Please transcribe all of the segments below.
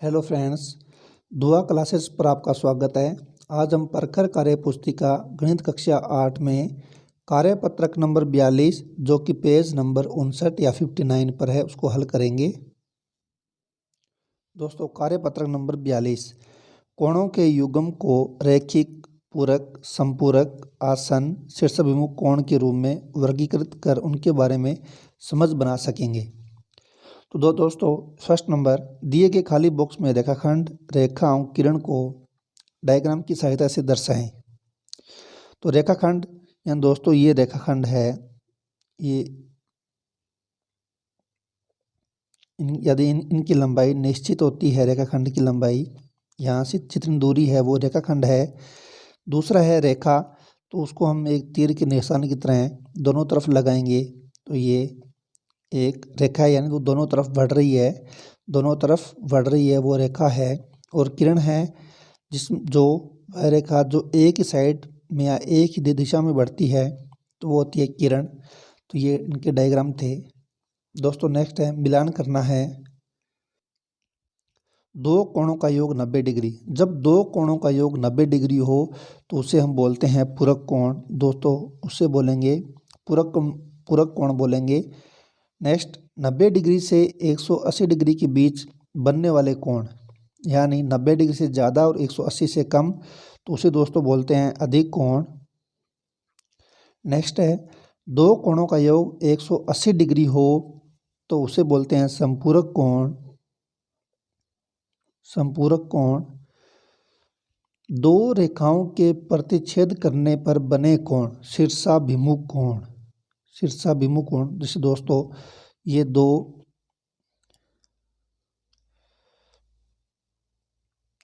Hello friends, दुआ classes पर आपका स्वागत है। आज हम प्रखर कार्य पुस्तिका गणित कक्षा 8 में कार्यपत्रक नंबर 42 जो कि पेज नंबर 59 या 59 पर है उसको हल करेंगे। दोस्तों, कार्यपत्रक नंबर 42 कोणों के युग्म को रैखिक, पूरक, संपूरक, आसन, शीर्षाभिमुख कोण के रूप में वर्गीकृत कर उनके बारे में समझ बना सकेंगे। तो दोस्तों, फर्स्ट नंबर दिए गए खाली बॉक्स में रेखाखंड, रेखाओं, किरण को डायग्राम की सहायता से दर्शाएं। तो रेखाखंड यानी दोस्तों ये रेखाखंड है। ये यदि इनकी लंबाई निश्चित होती है, रेखाखंड की लंबाई यहाँ से जितनी दूरी है वो रेखाखंड है। दूसरा है रेखा, तो उसको हम एक तीर के निशान की तरह दोनों तरफ लगाएंगे तो ये एक रेखा है, यानी वो दोनों तरफ बढ़ रही है, दोनों तरफ बढ़ रही है वो रेखा है। और किरण है जो वह रेखा जो एक ही साइड में या एक ही दिशा में बढ़ती है तो वो होती है किरण। तो ये इनके डायग्राम थे। दोस्तों नेक्स्ट है मिलान करना है। दो कोणों का योग 90 डिग्री। जब दो कोणों का योग 90 डिग्री हो तो उसे हम बोलते हैं पूरक कोण। दोस्तों उसे बोलेंगे पूरक कोण बोलेंगे। नेक्स्ट 90 डिग्री से 180 डिग्री के बीच बनने वाले कोण, यानी 90 डिग्री से ज़्यादा और 180 से कम, तो उसे दोस्तों बोलते हैं अधिक कोण। नेक्स्ट है दो कोणों का योग 180 डिग्री हो तो उसे बोलते हैं संपूरक कोण। संपूरक कोण दो रेखाओं के प्रतिच्छेद करने पर बने कोण शीर्षाभिमुख कोण। शीर्षाभिमुख कोण जैसे दोस्तों ये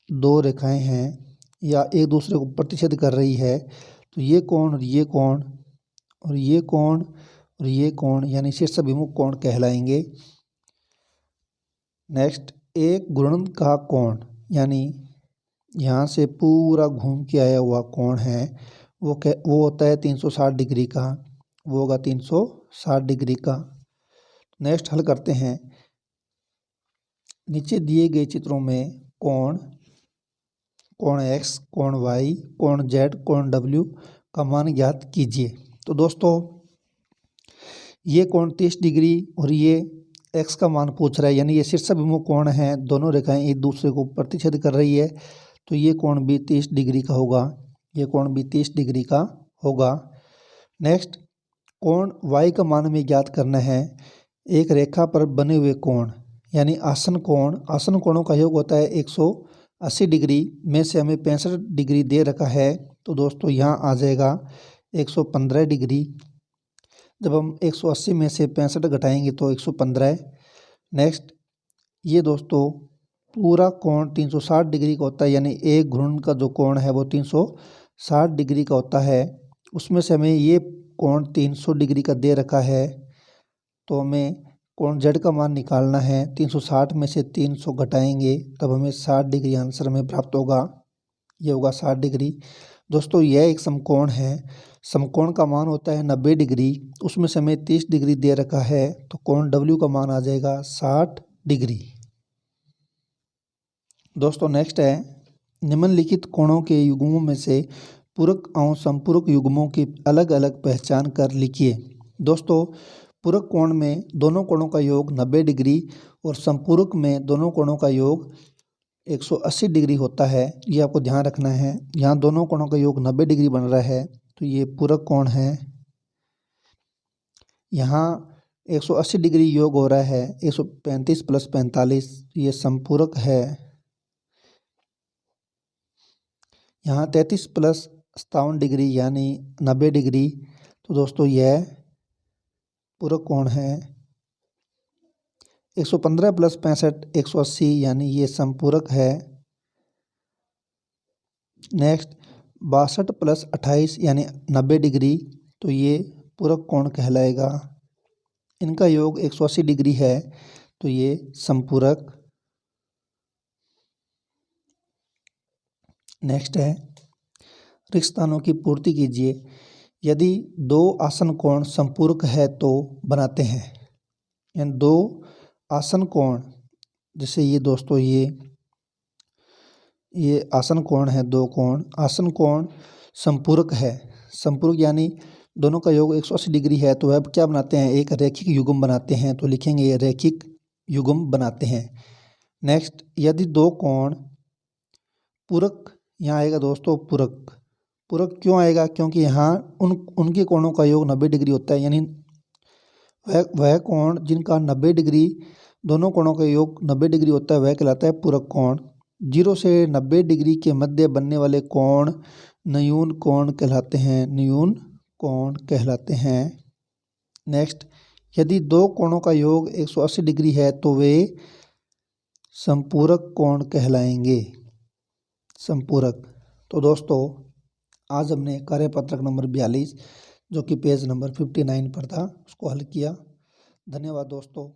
दो रेखाएं हैं या एक दूसरे को प्रतिच्छेद कर रही है तो ये कोण और ये कोण और ये कोण और ये कोण यानी शीर्षाभिमुख कोण कहलाएंगे। नेक्स्ट एक घूर्णन का कोण, यानी यहाँ से पूरा घूम के आया हुआ कोण है वो होता है 360 डिग्री का, वो होगा 360 डिग्री का। नेक्स्ट हल करते हैं। नीचे दिए गए चित्रों में कोण x, कोण y, कोण z, कोण w का मान ज्ञात कीजिए। तो दोस्तों ये कोण 30 डिग्री और ये x का मान पूछ रहा है, यानी ये शीर्षाभिमुख कोण है, दोनों रेखाएं एक दूसरे को प्रतिच्छेद कर रही है तो ये कोण भी 30 डिग्री का होगा। ये कोण भी 30 डिग्री का होगा। नेक्स्ट कोण y का मान हमें ज्ञात करना है। एक रेखा पर बने हुए कोण यानी आसन कोण, आसन कोणों का योग होता है 180 डिग्री में से हमें 65 डिग्री दे रखा है तो दोस्तों यहाँ आ जाएगा 115 डिग्री। जब हम 180 में से 65 घटाएंगे तो 115। नेक्स्ट ये दोस्तों पूरा कोण 360 डिग्री का होता है, यानी एक घूर्णन का जो कोण है वो 360 डिग्री का होता है। उसमें से हमें ये कोण 300 डिग्री का दे रखा है तो हमें कोण z का मान निकालना है। 360 में से 300 घटाएंगे तब हमें 60 डिग्री आंसर में प्राप्त होगा। ये होगा 60 डिग्री। दोस्तों यह एक समकोण है। समकोण का मान होता है 90 डिग्री, उसमें से हमें 30 डिग्री दे रखा है तो कोण w का मान आ जाएगा 60 डिग्री। दोस्तों नेक्स्ट है निम्नलिखित कोणों के युग्मों में से पूरक और संपूरक युग्मों की अलग अलग पहचान कर लिखिए। दोस्तों पूरक कोण में दोनों कोणों का योग 90 डिग्री और संपूरक में दोनों कोणों का योग 180 डिग्री होता है। ये आपको ध्यान रखना है। यहाँ दोनों कोणों का योग 90 डिग्री बन रहा है तो ये पूरक कोण है। यहाँ 180 डिग्री योग हो रहा है, 135 प्लस 45 ये संपूरक है। यहाँ 33 प्लस 57 डिग्री यानी 90 डिग्री, तो दोस्तों यह पूरक कोण है। 115 प्लस 65 180 यानी ये संपूरक है। नेक्स्ट 62 प्लस 28 यानी 90 डिग्री, तो ये पूरक कोण कहलाएगा। इनका योग 180 डिग्री है तो ये संपूरक। नेक्स्ट है रिक्त स्थानों की पूर्ति कीजिए। यदि दो आसन कोण संपूरक है तो बनाते हैं। यानी दो आसन कोण जैसे ये दोस्तों ये ये आसन कोण है, दो कोण। आसन कोण संपूरक है। संपूरक यानी दोनों का योग 180 डिग्री है तो वह क्या बनाते हैं, एक रैखिक युग्म बनाते हैं। तो लिखेंगे ये रैखिक युग्म बनाते हैं। नेक्स्ट, यदि दो कोण पूरक, यहाँ आएगा दोस्तों पूरक। पूरक क्यों आएगा, क्योंकि यहाँ उनके कोणों का योग 90 डिग्री होता है, यानी वह कोण जिनका 90 डिग्री, दोनों कोणों का योग 90 डिग्री होता है, वह कहलाता है पूरक कोण। 0 से 90 डिग्री के मध्य बनने वाले कोण न्यून कोण कहलाते हैं, न्यून कोण कहलाते हैं। नेक्स्ट, यदि दो कोणों का योग 180 डिग्री है तो वे संपूरक कोण कहलाएंगे, संपूरक। तो दोस्तों आज हमने कार्यपत्रक नंबर 42 जो कि पेज नंबर 59 पर था उसको हल किया। धन्यवाद दोस्तों।